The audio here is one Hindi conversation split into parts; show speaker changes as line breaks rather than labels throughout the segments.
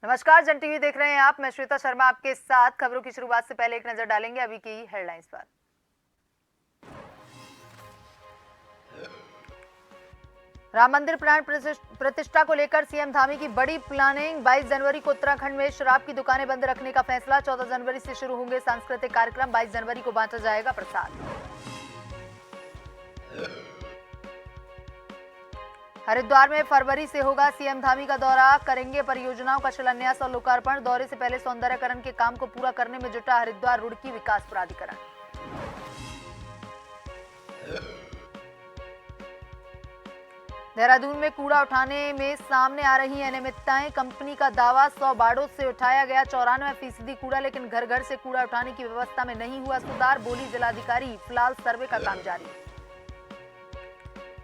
नमस्कार, जन टीवी देख रहे हैं आप। मैं श्वेता शर्मा आपके साथ। खबरों की शुरुआत से पहले एक नजर डालेंगे अभी की हेडलाइंस पर। राम मंदिर प्राण प्रतिष्ठा को लेकर सीएम धामी की बड़ी प्लानिंग। 22 जनवरी को उत्तराखंड में शराब की दुकानें बंद रखने का फैसला। 14 जनवरी से शुरू होंगे सांस्कृतिक कार्यक्रम। 22 जनवरी को बांटा जाएगा प्रसाद। हरिद्वार में फरवरी से होगा सीएम धामी का दौरा। करेंगे परियोजनाओं का शिलान्यास और लोकार्पण। दौरे से पहले सौंदर्यकरण के काम को पूरा करने में जुटा हरिद्वार रुड़की विकास प्राधिकरण। देहरादून में कूड़ा उठाने में सामने आ रही अनियमितताएं। कंपनी का दावा 100 बाड़ों से उठाया गया 94% कूड़ा, लेकिन घर घर से कूड़ा उठाने की व्यवस्था में नहीं हुआ सुधार, बोली जिलाधिकारी। फिलहाल सर्वे का काम जारी।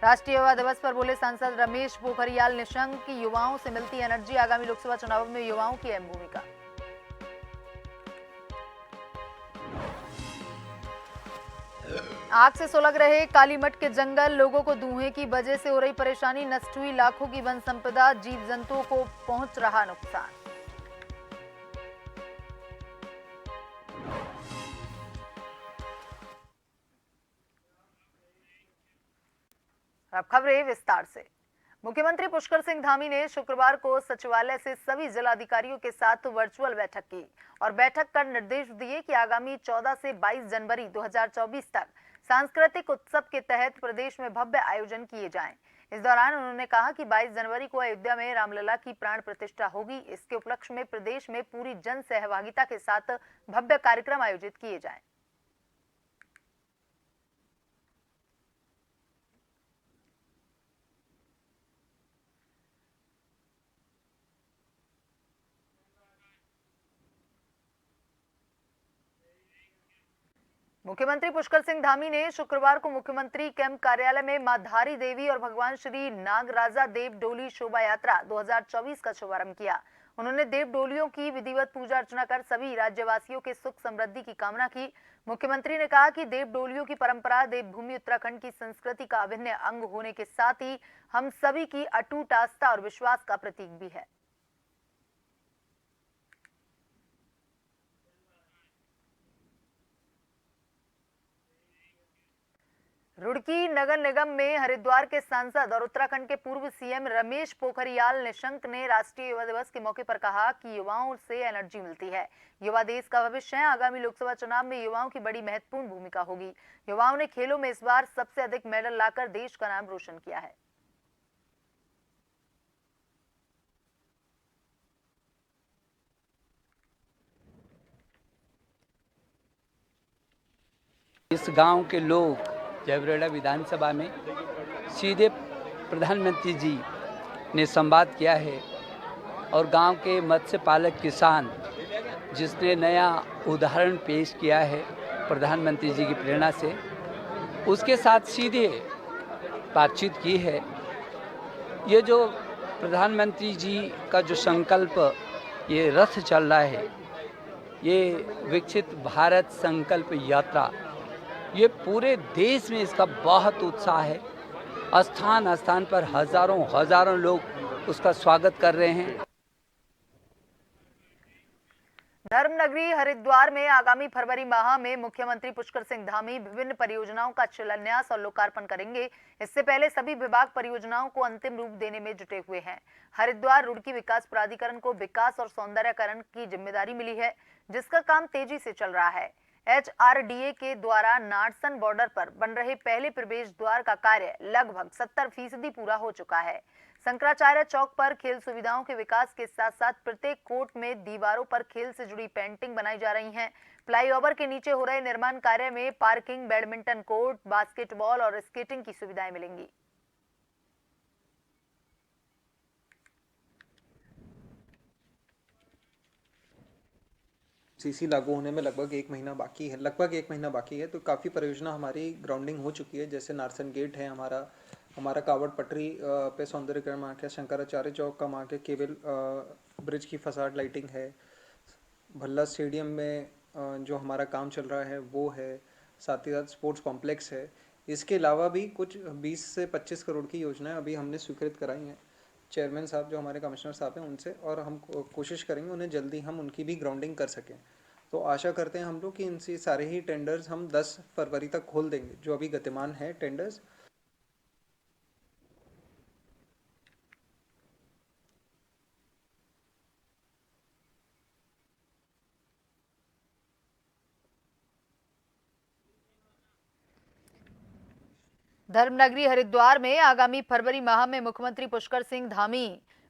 राष्ट्रीय युवा दिवस पर बोले सांसद रमेश पोखरियाल निशंक की युवाओं से मिलती एनर्जी। आगामी लोकसभा चुनाव में युवाओं की अहम भूमिका। आग से सुलग रहे कालीमठ के जंगल। लोगों को धुएं की वजह से हो रही परेशानी। नष्ट हुई लाखों की वन संपदा। जीव जंतुओं को पहुंच रहा नुकसान। अब खबरें विस्तार से। मुख्यमंत्री पुष्कर सिंह धामी ने शुक्रवार को सचिवालय से सभी जिलाधिकारियों के साथ वर्चुअल बैठक की और बैठक कर निर्देश दिए कि आगामी 14 से 22 जनवरी 2024 तक सांस्कृतिक उत्सव के तहत प्रदेश में भव्य आयोजन किए जाएं। इस दौरान उन्होंने कहा कि 22 जनवरी को अयोध्या में रामलला की प्राण प्रतिष्ठा होगी। इसके उपलक्ष्य में प्रदेश में पूरी जन सहभागिता के साथ भव्य कार्यक्रम आयोजित किए जाएं। मुख्यमंत्री पुष्कर सिंह धामी ने शुक्रवार को मुख्यमंत्री कैंप कार्यालय में मां धारी देवी और भगवान श्री नागराजा देव डोली शोभा यात्रा 2024 का शुभारंभ किया। उन्होंने देव डोलियों की विधिवत पूजा अर्चना कर सभी राज्यवासियों के सुख समृद्धि की कामना की। मुख्यमंत्री ने कहा कि देव डोलियों की परंपरा देवभूमि उत्तराखंड की संस्कृति का अभिन्न अंग होने के साथ ही हम सभी की अटूट आस्था और विश्वास का प्रतीक भी है। रुड़की नगर निगम में हरिद्वार के सांसद और उत्तराखंड के पूर्व सीएम रमेश पोखरियाल निशंक ने राष्ट्रीय युवा दिवस के मौके पर कहा कि युवाओं से एनर्जी मिलती है। युवा देश का भविष्य है। आगामी लोकसभा चुनाव में युवाओं की बड़ी महत्वपूर्ण भूमिका होगी। युवाओं ने खेलों में इस बार सबसे अधिक मेडल लाकर देश का नाम रोशन किया है।
इस गांव के लोग जयवरेड़ा विधानसभा में सीधे प्रधानमंत्री जी ने संवाद किया है और गांव के मत्स्य पालक किसान जिसने नया उदाहरण पेश किया है प्रधानमंत्री जी की प्रेरणा से, उसके साथ सीधे बातचीत की है। ये जो प्रधानमंत्री जी का जो संकल्प ये रथ चल रहा है, ये विकसित भारत संकल्प यात्रा, ये पूरे देश में इसका बहुत उत्साह है। स्थान स्थान पर हजारों लोग उसका स्वागत कर रहे हैं।
धर्मनगरी हरिद्वार में आगामी फरवरी माह में मुख्यमंत्री पुष्कर सिंह धामी विभिन्न परियोजनाओं का शिलान्यास और लोकार्पण करेंगे। इससे पहले सभी विभाग परियोजनाओं को अंतिम रूप देने में जुटे हुए हैं। हरिद्वार रुड़की विकास प्राधिकरण को विकास और सौंदर्यकरण की जिम्मेदारी मिली है, जिसका काम तेजी से चल रहा है। HRDA के द्वारा नारसन बॉर्डर पर बन रहे पहले प्रवेश द्वार का कार्य लगभग 70% पूरा हो चुका है। शंकराचार्य चौक पर खेल सुविधाओं के विकास के साथ साथ प्रत्येक कोर्ट में दीवारों पर खेल से जुड़ी पेंटिंग बनाई जा रही हैं। फ्लाईओवर के नीचे हो रहे निर्माण कार्य में पार्किंग, बैडमिंटन कोर्ट, बास्केटबॉल और स्केटिंग की सुविधाएं मिलेंगी।
सीसी लागू होने में लगभग एक महीना बाकी है। तो काफ़ी परियोजना हमारी ग्राउंडिंग हो चुकी है। जैसे नारसन गेट है हमारा कावड़ पटरी पे सौंदर्यकरण मार्ग है, शंकराचार्य चौक का मार्ग है, केबल ब्रिज की फसाड लाइटिंग है, भल्ला स्टेडियम में जो हमारा काम चल रहा है वो है, साथ ही साथ स्पोर्ट्स कॉम्प्लेक्स है। इसके अलावा भी कुछ 20 से 25 करोड़ की योजनाएं अभी हमने स्वीकृत कराई हैं। चेयरमैन साहब जो हमारे कमिश्नर साहब हैं उनसे, और हम कोशिश करेंगे उन्हें जल्दी हम उनकी भी ग्राउंडिंग कर सकें। तो आशा करते हैं हम लोग कि इनसे सारे ही टेंडर्स हम 10 फरवरी तक खोल देंगे जो अभी गतिमान है टेंडर्स।
धर्मनगरी हरिद्वार में आगामी फरवरी माह में मुख्यमंत्री पुष्कर सिंह धामी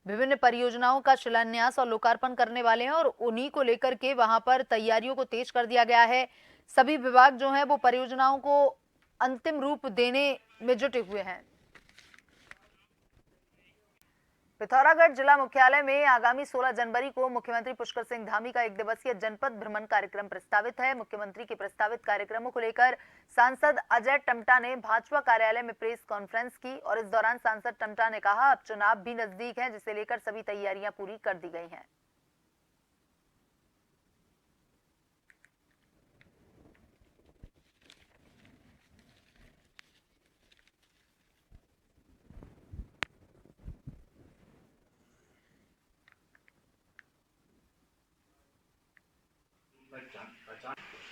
विभिन्न परियोजनाओं का शिलान्यास और लोकार्पण करने वाले हैं और उन्हीं को लेकर के वहां पर तैयारियों को तेज कर दिया गया है। सभी विभाग जो हैं वो परियोजनाओं को अंतिम रूप देने में जुटे हुए हैं। पिथौरागढ़ जिला मुख्यालय में आगामी 16 जनवरी को मुख्यमंत्री पुष्कर सिंह धामी का 1 दिवसीय जनपद भ्रमण कार्यक्रम प्रस्तावित है। मुख्यमंत्री के प्रस्तावित कार्यक्रमों को लेकर सांसद अजय टम्टा ने भाजपा कार्यालय में प्रेस कॉन्फ्रेंस की और इस दौरान सांसद टम्टा ने कहा, अब चुनाव भी नजदीक है, जिसे लेकर सभी तैयारियां पूरी कर दी गई हैं।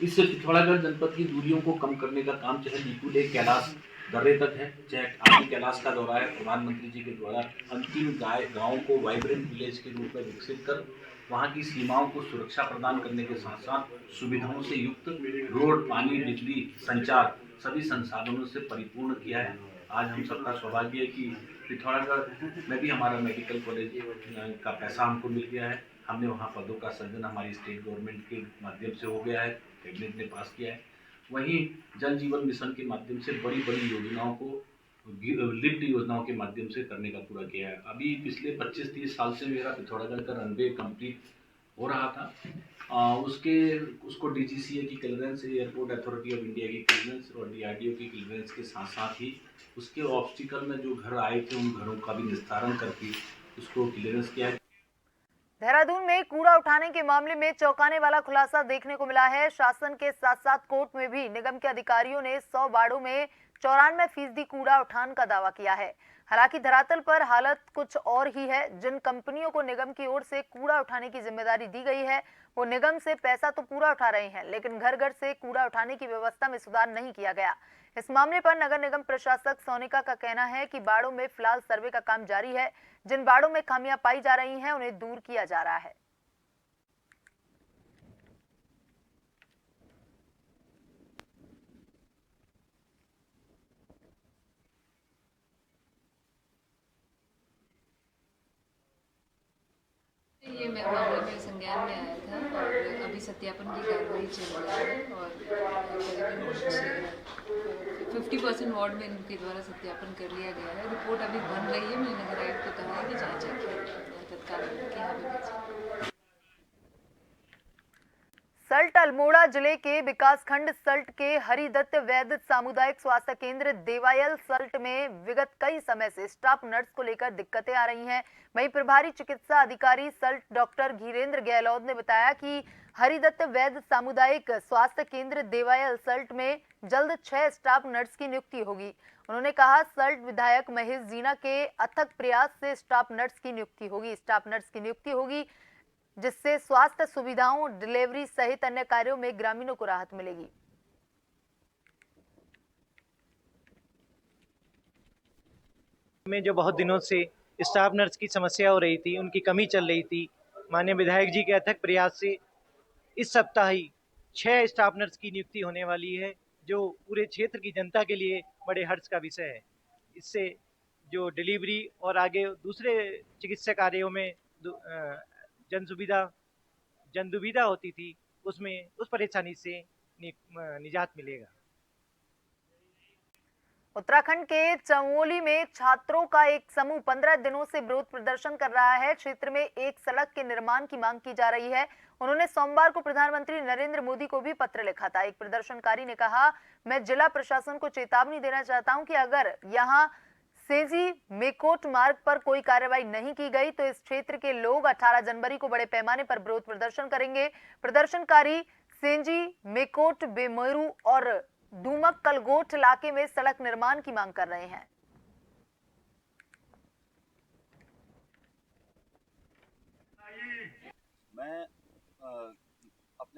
इससे पिथौरागढ़ जनपद की दूरियों को कम करने का काम चाहे दीपू लेक कैलाश दर्रे तक है, चाहे आदि कैलाश का दौरा है। प्रधानमंत्री जी के द्वारा अंतिम गाँव को वाइब्रेंट विलेज के रूप में विकसित कर वहाँ की सीमाओं को सुरक्षा प्रदान करने के साथ साथ सुविधाओं से युक्त रोड, पानी, बिजली, संचार सभी संसाधनों से परिपूर्ण किया है। आज हम सबका सौभाग्य है कि पिथौरागढ़ में भी हमारा मेडिकल कॉलेज का पैसा हमको मिल गया है। हमने वहाँ पदों का सृजन हमारी स्टेट गवर्नमेंट के माध्यम से हो गया है, कैबिनेट ने पास किया है। वहीं जल जीवन मिशन के माध्यम से बड़ी बड़ी योजनाओं को लिफ्ट योजनाओं के माध्यम से करने का पूरा किया है। अभी पिछले 25-30 साल से मेरा पिथौरागढ़ का रनवे कंप्लीट हो रहा था। उसको डीजीसीए की clearance, airport authority of India की क्लियरेंस और डीआरडीओ की क्लियरेंस के साथ साथ ही उसके ऑब्स्टिकल में जो घर आए थे उन घरों का भी निस्तारण करके उसको क्लियरेंस किया है।
देहरादून में कूड़ा उठाने के मामले में चौंकाने वाला खुलासा देखने को मिला है। शासन के साथ साथ कोर्ट में भी निगम के अधिकारियों ने 100 वार्डों में 94% कूड़ा उठान का दावा किया है। हालांकि धरातल पर हालत कुछ और ही है। जिन कंपनियों को निगम की ओर से कूड़ा उठाने की जिम्मेदारी दी गई है वो निगम से पैसा तो पूरा उठा रहे हैं, लेकिन घर घर से कूड़ा उठाने की व्यवस्था में सुधार नहीं किया गया। इस मामले पर नगर निगम प्रशासक सोनिका का कहना है कि बाड़ों में फिलहाल सर्वे का काम जारी है। जिन बाड़ों में खामियां पाई जा रही हैं उन्हें दूर किया जा रहा है।
ये मेरे मामले में संज्ञान में आया था और अभी सत्यापन की कार्रवाई चल रही है और करीबन 50% वार्ड में इनके द्वारा सत्यापन कर लिया गया है। रिपोर्ट अभी बन रही है। मैंने नगर आयुक्त को कहा है कि जांच तत्काल के यहाँ पे भेजें।
सल्ट अल्मोड़ा जिले के विकासखंड सल्ट के हरिदत्त वैद्य सामुदायिक स्वास्थ्य केंद्र देवायल सल्ट में विगत कई समय से स्टाफ नर्स को लेकर दिक्कतें आ रही हैं। वहीं प्रभारी चिकित्सा अधिकारी सल्ट डॉक्टर घीरेंद्र गहलोत ने बताया कि हरिदत्त वैद्य सामुदायिक स्वास्थ्य केंद्र देवायल सल्ट में जल्द 6 स्टाफ नर्स की नियुक्ति होगी। उन्होंने कहा, सल्ट विधायक महेश जीना के अथक प्रयास से स्टाफ नर्स की नियुक्ति होगी। स्टाफ नर्स की नियुक्ति होगी जिससे स्वास्थ्य सुविधाओं, डिलीवरी सहित अन्य कार्यों में ग्रामीणों को राहत मिलेगी।
में जो बहुत दिनों से स्टाफ नर्स की समस्या हो रही थी, उनकी कमी चल रही थी, माननीय विधायक जी के अथक प्रयास से इस सप्ताह ही 6 स्टाफ नर्स की नियुक्ति होने वाली है, जो पूरे क्षेत्र की जनता के लिए बड़े हर्ष का विषय है। इससे जो डिलीवरी और आगे दूसरे चिकित्सा कार्यों में जन दुविधा होती थी, उसमें उस परेशानी से निजात मिलेगा।
उत्तराखंड के चमोली में छात्रों का एक समूह 15 दिनों से विरोध प्रदर्शन कर रहा है। क्षेत्र में एक सड़क के निर्माण की मांग की जा रही है। उन्होंने सोमवार को प्रधानमंत्री नरेंद्र मोदी को भी पत्र लिखा था। एक प्रदर्शनकारी ने कहा, मैं जिला प्रशासन को चेतावनी देना चाहता हूं कि अगर यहां सेजी मेकोट मार्ग पर कोई कार्रवाई नहीं की गई तो इस क्षेत्र के लोग 18 जनवरी को बड़े पैमाने पर विरोध प्रदर्शन करेंगे। प्रदर्शनकारी सेंजी मेकोट, बेमेरू और डूमक कलगोट इलाके में सड़क निर्माण की मांग कर रहे हैं।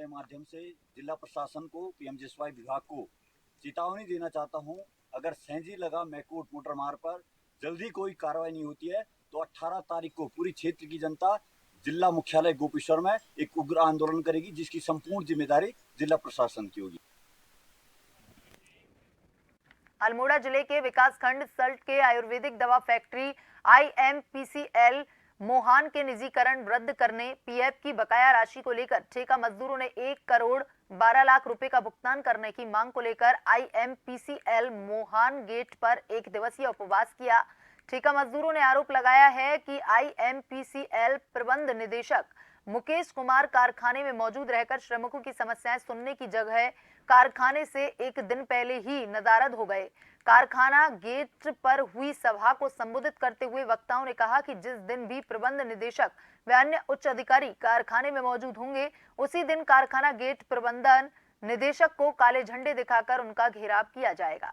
अपने माध्यम से जिला प्रशासन को, पीएमजीएसवाई विभाग को चेतावनी देना चाहता हूं, अगर सेंजी लगा मैकोट मोटर मार्ग पर जल्दी कोई कार्रवाई नहीं होती है तो 18 तारीख को पूरी क्षेत्र की जनता जिला मुख्यालय गोपेश्वर में एक उग्र आंदोलन करेगी, जिसकी संपूर्ण जिम्मेदारी जिला प्रशासन की होगी।
अल्मोड़ा जिले के विकासखंड सल्ट के आयुर्वेदिक दवा फैक्ट्री IMPCL मोहान के निजीकरण रद्द करने, पीएफ की बकाया राशि को लेकर ठेका मजदूरों ने 1 करोड़ 12 लाख रुपए का भुगतान करने की मांग को लेकर IMPCL मोहान गेट पर 1 दिवसीय उपवास किया। ठेका मजदूरों ने आरोप लगाया है कि IMPCL प्रबंध निदेशक मुकेश कुमार कारखाने में मौजूद रहकर श्रमिकों की समस्याएं सुनने की जगह कारखाने से 1 दिन पहले ही नदारद हो गए। कारखाना गेट पर हुई सभा को संबोधित करते हुए वक्ताओं ने कहा कि जिस दिन भी प्रबंध निदेशक व अन्य उच्च अधिकारी कारखाने में मौजूद होंगे, उसी दिन कारखाना गेट प्रबंधन निदेशक को काले झंडे दिखाकर उनका घेराव किया जाएगा।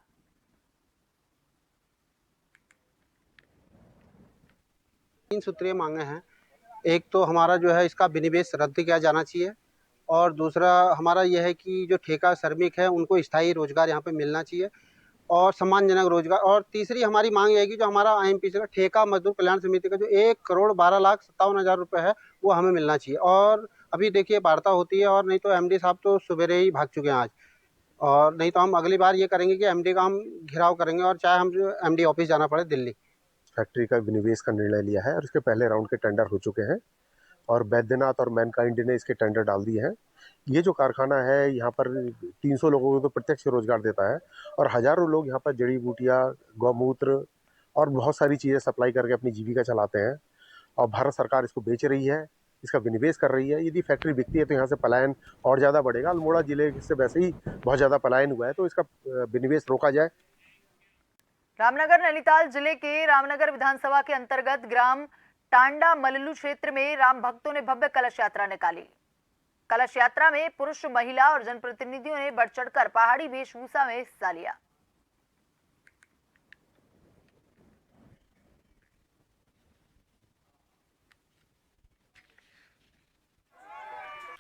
तीन सूत्रीय मांगे हैं। एक तो हमारा जो है इसका विनिवेश रद्द किया जाना चाहिए, और दूसरा हमारा यह है कि जो ठेका श्रमिक है उनको स्थायी रोजगार यहाँ पे मिलना चाहिए और सम्मानजनक रोजगार। और तीसरी हमारी मांग यह है कि जो हमारा IMPC का ठेका मजदूर कल्याण समिति का जो 1 करोड़ 12 लाख 57 हज़ार रुपये है वो हमें मिलना चाहिए। और अभी देखिए वार्ता होती है, और नहीं तो MD साहब तो सवेरे ही भाग चुके हैं आज, और नहीं तो हम अगली बार ये करेंगे कि MD का हम घेराव करेंगे, और चाहे हम जो MD ऑफिस जाना पड़े दिल्ली।
फैक्ट्री का विनिवेश का निर्णय लिया है और इसके पहले राउंड के टेंडर हो चुके हैं और बैद्यनाथ और मैनकाइंड ने इसके टेंडर डाल दिए हैं। ये जो कारखाना है यहाँ पर 300 लोगों को तो प्रत्यक्ष रोजगार देता है और हजारों लोग यहाँ पर जड़ी बूटियाँ, गौमूत्र और बहुत सारी चीज़ें सप्लाई करके अपनी जीविका चलाते हैं। और भारत सरकार इसको बेच रही है, इसका विनिवेश कर रही है। यदि फैक्ट्री बिकती है तो यहाँ से पलायन और ज़्यादा बढ़ेगा। अल्मोड़ा जिले से वैसे ही बहुत ज़्यादा पलायन हुआ है, तो इसका विनिवेश रोका जाए।
रामनगर नैनीताल जिले के रामनगर विधानसभा के अंतर्गत ग्राम टांडा मल्लू क्षेत्र में राम भक्तों ने भव्य कलश यात्रा निकाली। कलश यात्रा में पुरुष, महिला और जनप्रतिनिधियों ने बढ़ चढ़कर पहाड़ी वेशभूषा में हिस्सा लिया।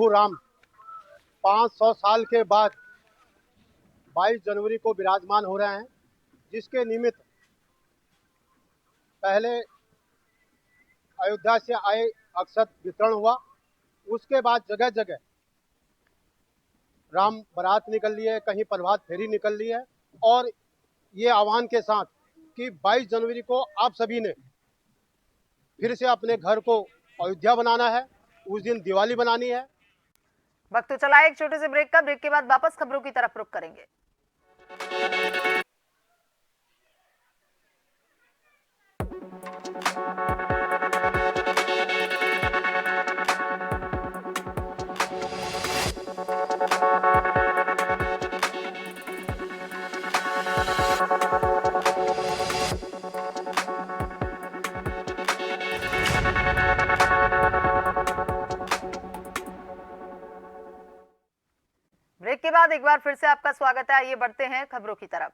राम 500 साल के बाद 22 जनवरी को विराजमान हो रहे हैं, जिसके निमित्त पहले अयोध्या से आए अक्षत वितरण हुआ। उसके बाद जगह जगह राम बारात निकल ली है, कहीं प्रभात फेरी निकल ली है, और ये आह्वान के साथ कि 22 जनवरी को आप सभी ने फिर से अपने घर को अयोध्या बनाना है, उस दिन दिवाली बनानी है।
वक्त तो चला एक छोटे से ब्रेक का। ब्रेक के बाद वापस खबरों की तरफ रुख करेंगे। ब्रेक के बाद एक बार फिर से आपका स्वागत है। आइए बढ़ते हैं खबरों की तरफ।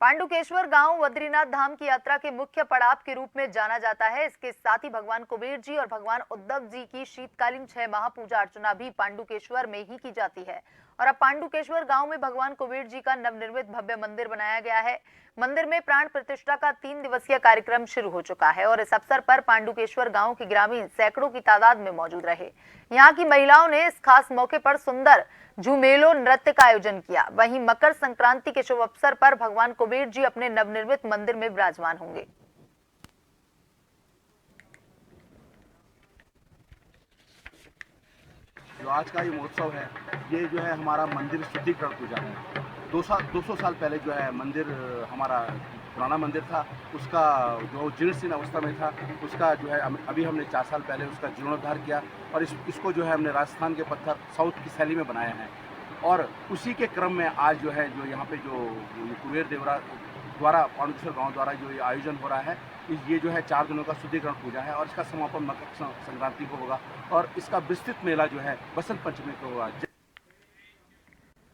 पांडुकेश्वर गांव बद्रीनाथ धाम की यात्रा के मुख्य पड़ाव के रूप में जाना जाता है। इसके साथ ही भगवान कुबेर जी और भगवान उद्धव जी की शीतकालीन 6 माह पूजा अर्चना भी पांडुकेश्वर में ही की जाती है। और अब पांडुकेश्वर गांव में भगवान कुबेर जी का नवनिर्मित भव्य मंदिर बनाया गया है। मंदिर में प्राण प्रतिष्ठा का 3 दिवसीय कार्यक्रम शुरू हो चुका है और इस अवसर पर पांडुकेश्वर गांव के ग्रामीण सैकड़ों की तादाद में मौजूद रहे। यहाँ की महिलाओं ने इस खास मौके पर सुंदर झूमेलो नृत्य का आयोजन किया। वहीं मकर संक्रांति के शुभ अवसर पर भगवान कुबेर जी अपने नवनिर्मित मंदिर में विराजमान होंगे।
जो आज का ये महोत्सव है, ये जो है हमारा मंदिर शुद्धिकरण पूजा है। 200 साल पहले जो है मंदिर, हमारा पुराना मंदिर था, उसका जो जीर्ण अवस्था में था, उसका जो है अभी हमने 4 साल पहले उसका जीर्णोद्धार किया और इसको जो है हमने राजस्थान के पत्थर साउथ की शैली में बनाया है। और उसी के क्रम में आज जो है जो यहाँ पे जो कुबेर देवरा द्वारा पांडुकेश्वर गांव द्वारा जो ये आयोजन हो रहा है, ये जो है 4 दिनों का शुद्धिकरण पूजा है और इसका समापन मकर संक्रांति को होगा और इसका विस्तृत मेला जो है बसंत पंचमी को होगा।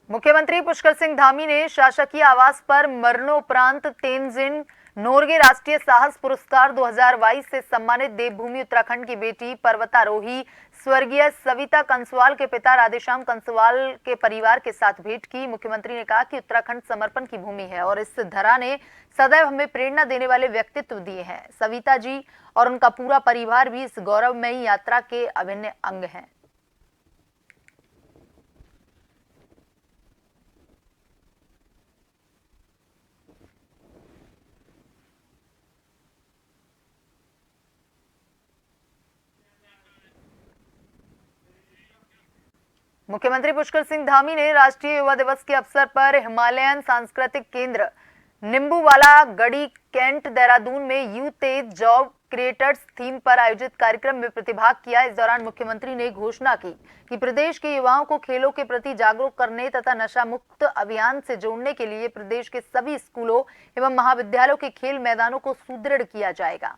मुख्यमंत्री पुष्कर सिंह धामी ने शासकीय आवास पर मरणोपरांत तेंजिन
नोरगे राष्ट्रीय साहस पुरस्कार 2022 से सम्मानित देवभूमि उत्तराखंड की बेटी पर्वतारोही स्वर्गीय सविता कंसवाल के पिता राधेश्याम कंसवाल के परिवार के साथ भेंट की। मुख्यमंत्री ने कहा कि उत्तराखंड समर्पण की भूमि है और इस धरा ने सदैव हमें प्रेरणा देने वाले व्यक्तित्व दिए हैं। सविता जी और उनका पूरा परिवार भी इस गौरवमयी यात्रा के अभिन्न अंग हैं। मुख्यमंत्री पुष्कर सिंह धामी ने राष्ट्रीय युवा दिवस के अवसर पर हिमालयन सांस्कृतिक केंद्र निम्बूवाला गढ़ी कैंट देहरादून में youth as job creators theme पर आयोजित कार्यक्रम में प्रतिभाग किया। इस दौरान मुख्यमंत्री ने घोषणा की कि प्रदेश के युवाओं को खेलों के प्रति जागरूक करने तथा नशा मुक्त अभियान से जोड़ने के लिए प्रदेश के सभी स्कूलों एवं महाविद्यालयों के खेल मैदानों को सुदृढ़ किया जाएगा।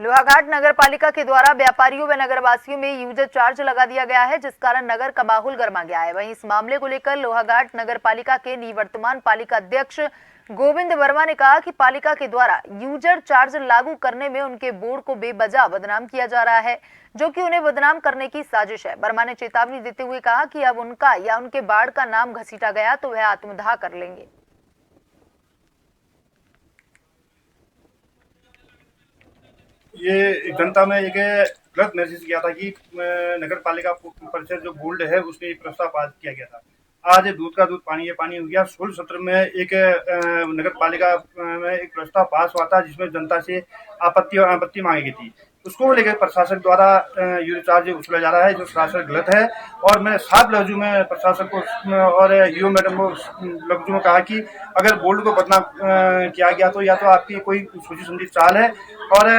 लोहाघाट नगर पालिका के द्वारा व्यापारियों व नगरवासियों में यूजर चार्ज लगा दिया गया है, जिस कारण नगर का माहौल गर्मा गया है। वहीं इस मामले को लेकर लोहाघाट नगर पालिका के निवर्तमान पालिका अध्यक्ष गोविंद वर्मा ने कहा कि पालिका के द्वारा यूजर चार्ज लागू करने में उनके बोर्ड को बेवजह बदनाम किया जा रहा है, जो कि उन्हें बदनाम करने की साजिश है। वर्मा ने चेतावनी देते हुए कहा कि अब उनका या उनके वार्ड का नाम घसीटा गया तो वह आत्मदाह कर लेंगे।
ये जनता में एक गलत मैसेज किया था कि नगर पालिका परिषद जो बोर्ड है उसमें एक प्रस्ताव पास किया गया था। आज दूध का दूध पानी ये पानी हो गया। 16 सत्र में एक नगर पालिका में एक प्रस्ताव पास हुआ था जिसमें जनता से आपत्ति मांगी गई थी। उसको लेकर प्रशासक द्वारा यूजर चार्ज वसूला जा रहा है, जो सरासर गलत है। और मैंने साफ लफ्जों में प्रशासक को और यूओ मैडम को लफ्जों में कहा कि अगर बोर्ड को बदनाम किया गया तो या तो आपकी कोई सोची समझी चाल है और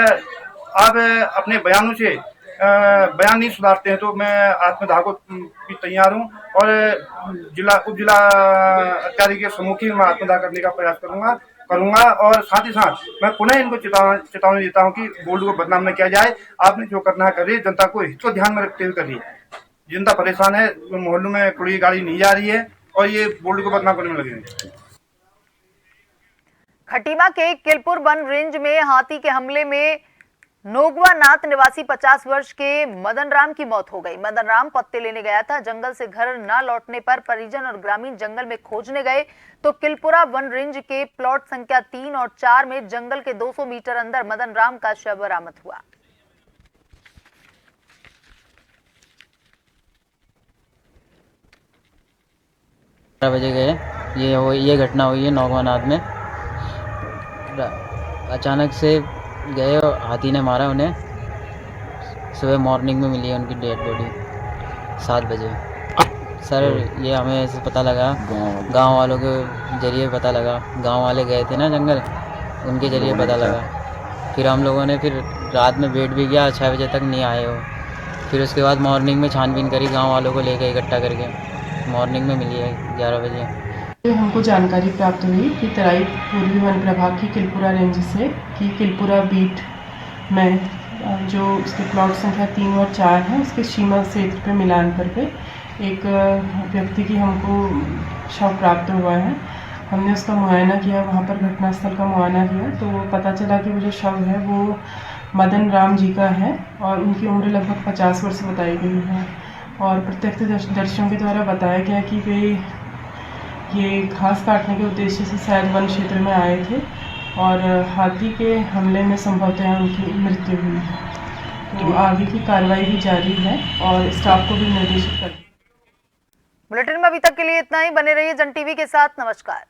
आप अपने बयानों से बयान नहीं सुधारते हैं तो मैं आत्मदाह को भी तैयार हूं और उप जिला अधिकारी के सम्मुखीन में आत्मदाह करने का प्रयास करूंगा और साथ ही साथ मैं पुनः इनको चेतावनी देता हूं कि बोर्ड को बदनाम न किया जाए। आपने जो करना करिए, जनता को हित को ध्यान में रखते हुए करिए। जनता परेशान है, मोहल्लों में कोई गाड़ी नहीं जा रही है और ये बोर्ड को बदनाम करने में लगे हैं।
खटीमा के किलपुर वन रेंज में हाथी के हमले में नोगवा नाथ निवासी 50 वर्ष के मदन राम की मौत हो गई। मदन राम पत्ते लेने गया था। जंगल से घर न लौटने पर परिजन और ग्रामीण जंगल में खोजने गए तो किलपुरा वन रेंज के प्लॉट संख्या 3 और 4 में जंगल के 200 मीटर अंदर मदन राम का शव बरामद हुआ।
बजे गए, ये घटना हुई है नोगवा नाथ में। अचानक से गए और हाथी ने मारा उन्हें। सुबह मॉर्निंग में मिली है उनकी डेड बॉडी 7 बजे। सर ये हमें ऐसे पता लगा, गांव वालों के जरिए पता लगा। गांव वाले गए थे ना जंगल, उनके जरिए पता लगा। फिर हम लोगों ने फिर रात में वेट भी किया, 6 बजे तक नहीं आए हो। फिर उसके बाद मॉर्निंग में छानबीन करी, गाँव वालों को लेकर इकट्ठा करके मॉर्निंग में मिली है 11 बजे।
हमको जानकारी प्राप्त हुई कि तराई पूर्वी वन प्रभाग की किलपुरा रेंज से कि किलपुरा बीट में जो उसके प्लॉट संख्या 3 और 4 है उसके सीमा क्षेत्र पे मिलान पर पे एक व्यक्ति की हमको शव प्राप्त हुआ है। हमने उसका मुआयना किया, वहाँ पर घटनास्थल का मुआयना किया तो पता चला कि वो जो शव है वो मदन राम जी का है और उनकी उम्र लगभग 50 वर्ष बताई गई है। और प्रत्यक्षदर्शियों के द्वारा बताया गया कि वे ये घास काटने के उद्देश्य से शायद वन क्षेत्र में आए थे और हाथी के हमले में संभवतः उनकी मृत्यु हुई है। तो आगे की कार्रवाई भी जारी है और स्टाफ को भी निर्देशित कर।
बुलेटिन में अभी तक के लिए इतना ही। बने रहिए जन टीवी के साथ। नमस्कार।